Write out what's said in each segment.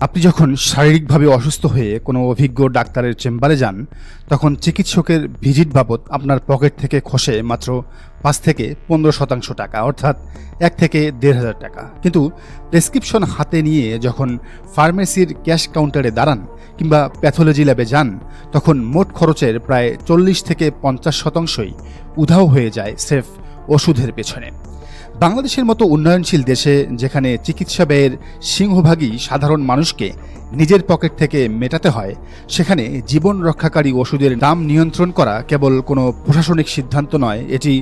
আপনি যখন শারীরিকভাবে অসুস্থ হয়ে কোনো অভিজ্ঞ ডাক্তারের চেম্বারে যান, তখন চিকিৎসকের ভিজিট বাবদ আপনার পকেট থেকে খসে মাত্র ৫ থেকে ১৫% টাকা, অর্থাৎ ১ থেকে ১,৫০০ টাকা। কিন্তু প্রেসক্রিপশন হাতে নিয়ে যখন ফার্মেসির ক্যাশ কাউন্টারে দাঁড়ান কিংবা প্যাথোলজি ল্যাবে যান, তখন মোট খরচের প্রায় ৪০ থেকে ৫০%ই উধাও হয়ে যায় স্রেফ ওষুধের পেছনে। বাংলাদেশের মতো উন্নয়নশীল দেশে, যেখানে চিকিৎসা ব্যয়ের সিংহভাগই সাধারণ মানুষকে নিজের পকেট থেকে মেটাতে হয়, সেখানে জীবন রক্ষাকারী ওষুধের দাম নিয়ন্ত্রণ করা কেবল কোনো প্রশাসনিক সিদ্ধান্ত নয়, এটি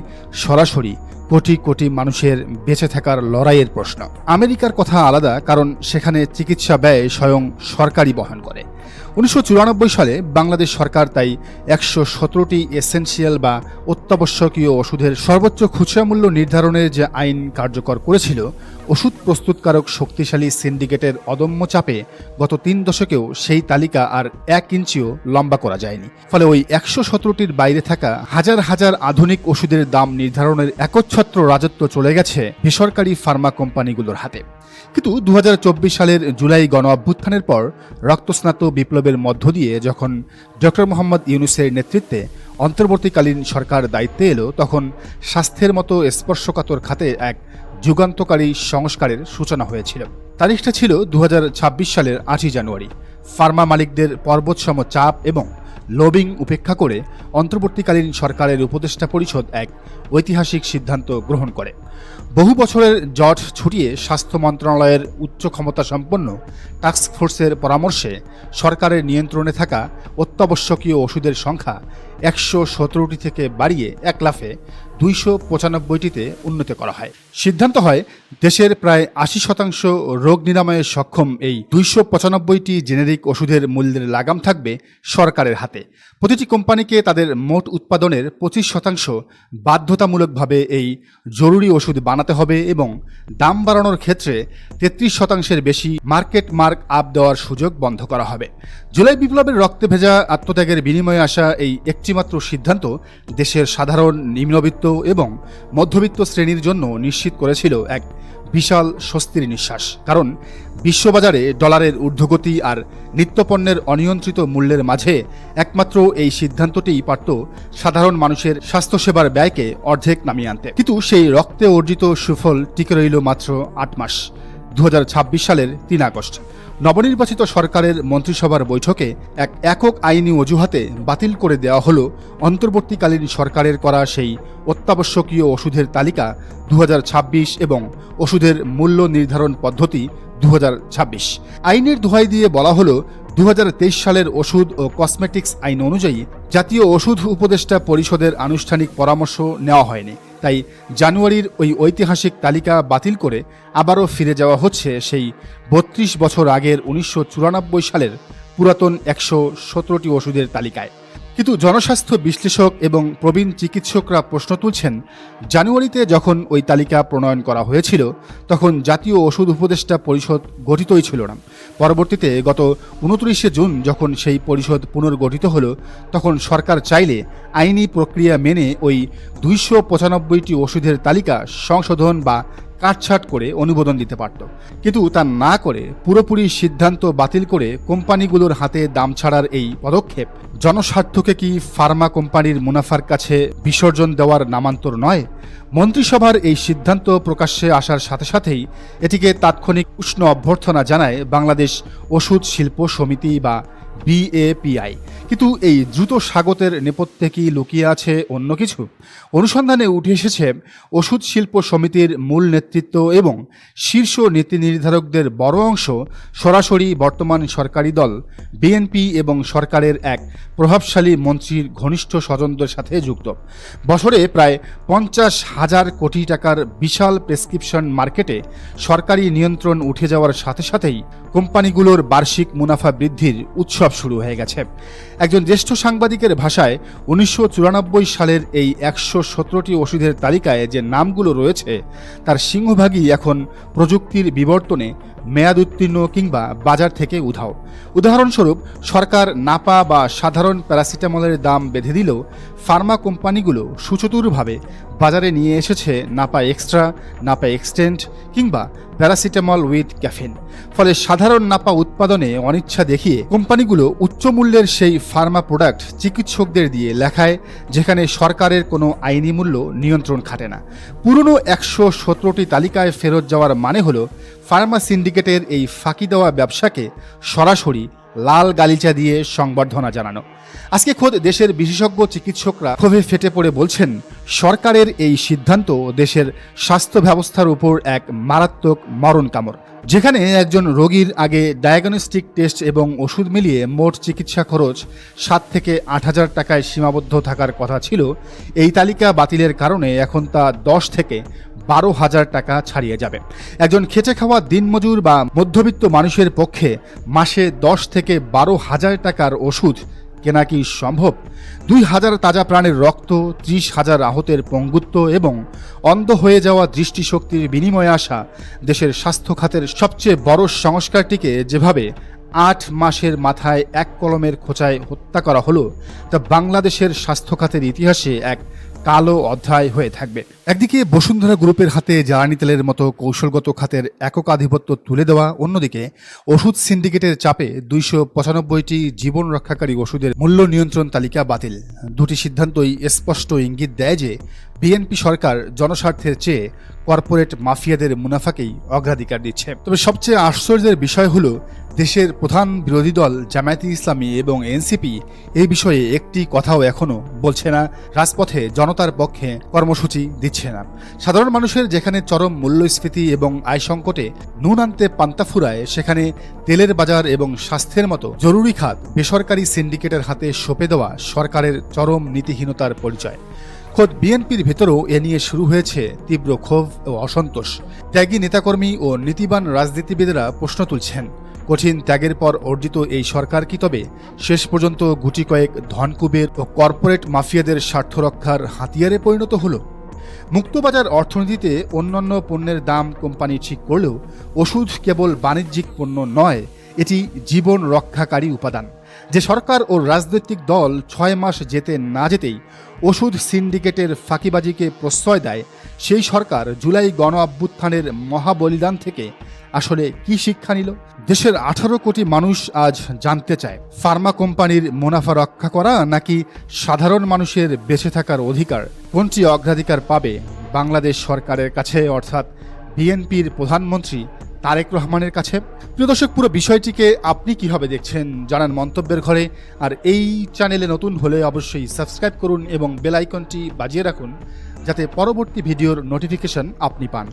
সরাসরি কোটি কোটি মানুষের বেঁচে থাকার লড়াইয়ের প্রশ্ন। আমেরিকার কথা আলাদা, কারণ সেখানে চিকিৎসা ব্যয় স্বয়ং সরকারই বহন করে। ১৯৯৪ সালে বাংলাদেশ সরকার তাই ১১৭টি এসেনশিয়াল বা অত্যাবশ্যকীয় ওষুধের সর্বোচ্চ খুচরা মূল্য নির্ধারণের যে আইন কার্যকর করেছিল, ওষুধ প্রস্তুতকারক শক্তিশালী সিন্ডিকেটের অদম্য চাপে গত ৩ দশকেও সেই তালিকা আর ১ ইঞ্চিও লম্বা করা যায়নি। ফলে ওই ১১৭টির বাইরে থাকা হাজার হাজার আধুনিক ওষুধের দাম নির্ধারণের একচ্ছত্র রাজত্ব চলে গেছে বেসরকারি ফার্মা কোম্পানিগুলোর হাতে। কিন্তু ২০২৪ সালের জুলাই গণ অভ্যুত্থানের পর রক্তস্নাত বিপ্লবের মধ্য দিয়ে যখন ডক্টর মোহাম্মদ ইউনূসের নেতৃত্বে অন্তর্বর্তীকালীন সরকার দায়িত্বে এলো, তখন স্বাস্থ্যের মতো স্পর্শকাতর খাতে এক যুগান্তকারী সংস্কারের সূচনা হয়েছিল। তারিখটা ছিল ২০২৬ সালের ৮ই জানুয়ারি। ফার্মা মালিকদের পর্বতসম চাপ এবং লবিং উপেক্ষা করে অন্তর্বর্তীকালীন সরকারের উপদেষ্টা পরিষদ এক ঐতিহাসিক সিদ্ধান্ত গ্রহণ করে। বহু বছরের জট ছুটিয়ে স্বাস্থ্য মন্ত্রণালয়ের উচ্চ ক্ষমতা সম্পন্ন টাস্কফোর্সের পরামর্শে সরকারের নিয়ন্ত্রণে থাকা অত্যাবশ্যকীয় ওষুধের সংখ্যা ১১৭টি থেকে বাড়িয়ে এক লাফে ২৯৫টিতে উন্নীত করা হয়। সিদ্ধান্ত হয়, দেশের প্রায় ৮০% রোগ নিরাময়ে সক্ষম এই ২৯৫টি জেনেরিক ওষুধের মূল্যের লাগাম থাকবে সরকারের হাতে। প্রতিটি কোম্পানিকে তাদের মোট উৎপাদনের ২৫% বাধ্যতামূলকভাবে এই জরুরি ওষুধ বানাতে হবে এবং দাম বাড়ানোর ক্ষেত্রে ৩৩% বেশি মার্কেট মার্ক আপ দেওয়ার সুযোগ বন্ধ করা হবে। জুলাই বিপ্লবের রক্তে ভেজা আত্মত্যাগের বিনিময়ে আসা এই একটিমাত্র সিদ্ধান্ত দেশের সাধারণ, নিম্নবিত্ত এবং মধ্যবিত্ত শ্রেণীর জন্য নিশ্চিত করেছিল এক বিশাল স্বস্তির নিঃশ্বাস। কারণ বিশ্ববাজারে ডলারের ঊর্ধ্বগতি আর নিত্যপণ্যের অনিয়ন্ত্রিত মূল্যের মাঝে একমাত্র এই সিদ্ধান্তটিই পারত সাধারণ মানুষের স্বাস্থ্যসেবার ব্যয়কে অর্ধেক নামিয়ে আনতে। কিন্তু সেই রক্তে অর্জিত সুফল টিকে রইল মাত্র ৮ মাস। ২০২৬ সালের ৩ আগস্ট নবনির্বাচিত সরকারের মন্ত্রিসভার বৈঠকে এক একক আইনি অজুহাতে বাতিল করে দেওয়া হলো অন্তর্বর্তীকালীন সরকারের করা সেই অত্যাবশ্যকীয় ওষুধের তালিকা ২০২৬ এবং ওষুধের মূল্য নির্ধারণ পদ্ধতি ২০২৬। আইনের দোহাই দিয়ে বলা হলো, ২০২৩ সালের ওষুধ ও কসমেটিক্স আইন অনুযায়ী জাতীয় ওষুধ উপদেষ্টা পরিষদের আনুষ্ঠানিক পরামর্শ নেওয়া হয়নি। তাই জানুয়ারির ওই ঐতিহাসিক তালিকা বাতিল করে আবারও ফিরে যাওয়া হচ্ছে সেই ৩২ বছর আগের ১৯৯৪ সালের পুরাতন ১১৭টি ওষুধের তালিকায়। কিন্তু জনস্বাস্থ্য বিশ্লেষক এবং প্রবীণ চিকিৎসকরা প্রশ্ন তুলছেন, জানুয়ারিতে যখন ওই তালিকা প্রণয়ন করা হয়েছিল, তখন জাতীয় ওষুধ উপদেষ্টা পরিষদ গঠিতই ছিল না। পরবর্তীতে গত ২৯শে জুন যখন সেই পরিষদ পুনর্গঠিত হলো, তখন সরকার চাইলে আইনি প্রক্রিয়া মেনে ওই ২৯৫টি ওষুধের তালিকা সংশোধন বা কাটছাট করে অনুমোদন দিতে পারত। কিন্তু তা না করে পুরোপুরি সিদ্ধান্ত বাতিল করে কোম্পানিগুলোর হাতে দাম ছাড়ার এই পদক্ষেপ জনস্বার্থকে কি ফার্মা কোম্পানির মুনাফার কাছে বিসর্জন দেওয়ার নামান্তর নয়? মন্ত্রিসভার এই সিদ্ধান্ত প্রকাশ্যে আসার সাথে সাথেই এটিকে তাৎক্ষণিক উষ্ণ অভ্যর্থনা জানায় বাংলাদেশ ওষুধ শিল্প সমিতি বা BAPI। কিন্তু এই দ্রুত স্বাগতের নেপথ্যে কি লুকিয়ে আছে অন্য কিছু? অনুসন্ধানে উঠে এসেছে, ওষুধ শিল্প সমিতির মূল নেতৃত্ব এবং শীর্ষ নীতি নির্ধারকদের বড় অংশ সরাসরি বর্তমান সরকারি দল বিএনপি এবং সরকারের এক প্রভাবশালী মন্ত্রীর ঘনিষ্ঠ স্বজনদের সাথে যুক্ত। বছরে প্রায় ৫০,০০০ কোটি টাকার বিশাল প্রেসক্রিপশন মার্কেটে সরকারি নিয়ন্ত্রণ উঠে যাওয়ার সাথে সাথেই কোম্পানিগুলোর বার্ষিক মুনাফা বৃদ্ধির উৎসব শুরু হয়ে গেছে। একজন জ্যেষ্ঠ সাংবাদিকের ভাষায়, ১৯৯৪ সালের এই ১১৭টি ওষুধের তালিকায় যে নামগুলো রয়েছে, তার সিংহভাগই এখন প্রযুক্তির বিবর্তনে মেয়াদ উত্তীর্ণ কিংবা বাজার থেকে উধাও। উদাহরণস্বরূপ, সরকার নাপা বা সাধারণ প্যারাসিটামলের দাম বেঁধে দিলেও ফার্মা কোম্পানিগুলো সুচতুরভাবে বাজারে নিয়ে এসেছে নাপা এক্সট্রা, নাপা এক্সটেন্ড কিংবা প্যারাসিটামল উইথ ক্যাফিন। ফলে সাধারণ নাপা উৎপাদনে অনিচ্ছা দেখিয়ে কোম্পানিগুলো উচ্চ মূল্যের সেই ফার্মা প্রোডাক্ট চিকিৎসকদের দিয়ে লেখায়, যেখানে সরকারের কোনো আইনি মূল্য নিয়ন্ত্রণ খাটে না। পুরনো 117টি তালিকায় ফেরত যাওয়ার মানে হলো ফার্মা সিন্ডিকেটের এই ফাঁকি দেওয়া ব্যবসাকে সরাসরি লাল গালিচা দিয়ে সংবর্ধনা জানানো। আজকে খোদ দেশের বিশেষজ্ঞ চিকিৎসকরা ক্ষোভে ফেটে পড়ে বলছেন, সরকারের এই সিদ্ধান্ত দেশের স্বাস্থ্য ব্যবস্থার উপর এক মারাত্মক মরণ কামড়। যেখানে একজন রোগীর আগে ডায়াগনস্টিক টেস্ট এবং ওষুধ মিলিয়ে মোট চিকিৎসা খরচ 7 থেকে 8,000 টাকায় সীমাবদ্ধ থাকার কথা ছিল, এই তালিকা বাতিলের কারণে এখন তা 10 থেকে 12,000 টাকা ছাড়িয়ে যাবে। একজন খেটে খাওয়া দিনমজুর বা মধ্যবিত্ত মানুষের পক্ষে মাসে 10 থেকে 12,000 টাকার ওষুধ কেনা কি সম্ভব? 2,000 তাজা প্রাণের রক্ত, 30,000 আহতের পঙ্গুত্ব এবং অন্ধ হয়ে যাওয়া দৃষ্টিশক্তির বিনিময়ে আসা দেশের স্বাস্থ্য খাতের সবচেয়ে বড় সংস্কারটিকে যেভাবে 8 মাসের মাথায় এক কলমের খোঁচায় হত্যা করা হলো, তা বাংলাদেশের স্বাস্থ্য খাতের ইতিহাসে এক কালো অধ্যায় হয়ে থাকবে। একদিকে বসুন্ধরা গ্রুপের হাতে জ্বালানি তেলের মতো কৌশলগত খাতের একক আধিপত্য তুলে দেওয়া, অন্যদিকে ওষুধ সিন্ডিকেটের চাপে 295টি জীবন রক্ষাকারী ওষুধের মূল্য নিয়ন্ত্রণ তালিকা বাতিল। দুটি সিদ্ধান্তই স্পষ্ট ইঙ্গিত দেয় যে বিএনপি সরকার জনস্বার্থের চেয়ে কর্পোরেট মাফিয়াদের মুনাফাকেই অগ্রাধিকার দিচ্ছে। তবে সবচেয়ে আশ্চর্যের বিষয় হলো, দেশের প্রধান বিরোধী দল জামায়াতে ইসলামী এবং এনসিপি এই বিষয়ে একটি কথাও এখনো বলছে না, রাজপথে জনতার পক্ষে কর্মসূচি দিচ্ছে না। সাধারণ মানুষের যেখানে চরম মূল্যস্ফীতি এবং আয় সংকটে নুন আনতে পান্তা ফুরায়, সেখানে তেলের বাজার এবং স্বাস্থ্যের মতো জরুরি খাত বেসরকারি সিন্ডিকেটের হাতে সঁপে দেওয়া সরকারের চরম নীতিহীনতার পরিচয়। খোদ বিএনপির ভেতরেও এ নিয়ে শুরু হয়েছে তীব্র ক্ষোভ ও অসন্তোষ। ত্যাগী নেতাকর্মী ও নীতিবান রাজনীতিবিদেরা প্রশ্ন তুলছেন, কঠিন ত্যাগের পর অর্জিত এই সরকার কি তবে শেষ পর্যন্ত গুটি কয়েক ধনকুবের ও কর্পোরেট মাফিয়াদের স্বার্থ রক্ষার হাতিয়ারে পরিণত হলো? মুক্তবাজার অর্থনীতিতে অন্যান্য পণ্যের দাম কোম্পানি ঠিক করলেও ওষুধ কেবল বাণিজ্যিক পণ্য নয়, এটি জীবন রক্ষাকারী উপাদান। যে সরকার ও রাজনৈতিক দল 6 মাস যেতে না যেতেই ওষুধ সিন্ডিকেটের ফাঁকিবাজিকে প্রশ্রয় দেয়, সেই সরকার জুলাই গণ অভ্যুত্থানের মহাবলিদান থেকে আসলে কি শিক্ষা নিল? দেশের 18 কোটি মানুষ আজ জানতে চায়, ফার্মা কোম্পানির মুনাফা রক্ষা করা নাকি সাধারণ মানুষের বেঁচে থাকার অধিকার, কোনটি অগ্রাধিকার পাবে বাংলাদেশ সরকারের কাছে, অর্থাৎ বিএনপির প্রধানমন্ত্রী তারেক রহমানের কাছে? প্রিয় দর্শক, পুরো বিষয়টিকে আপনি কিভাবে দেখছেন জানান মন্তব্যের ঘরে। আর এই চ্যানেলে নতুন হলে অবশ্যই সাবস্ক্রাইব করুন এবং বেল আইকনটি বাজিয়ে রাখুন, যাতে পরবর্তী ভিডিওর নোটিফিকেশন আপনি পান।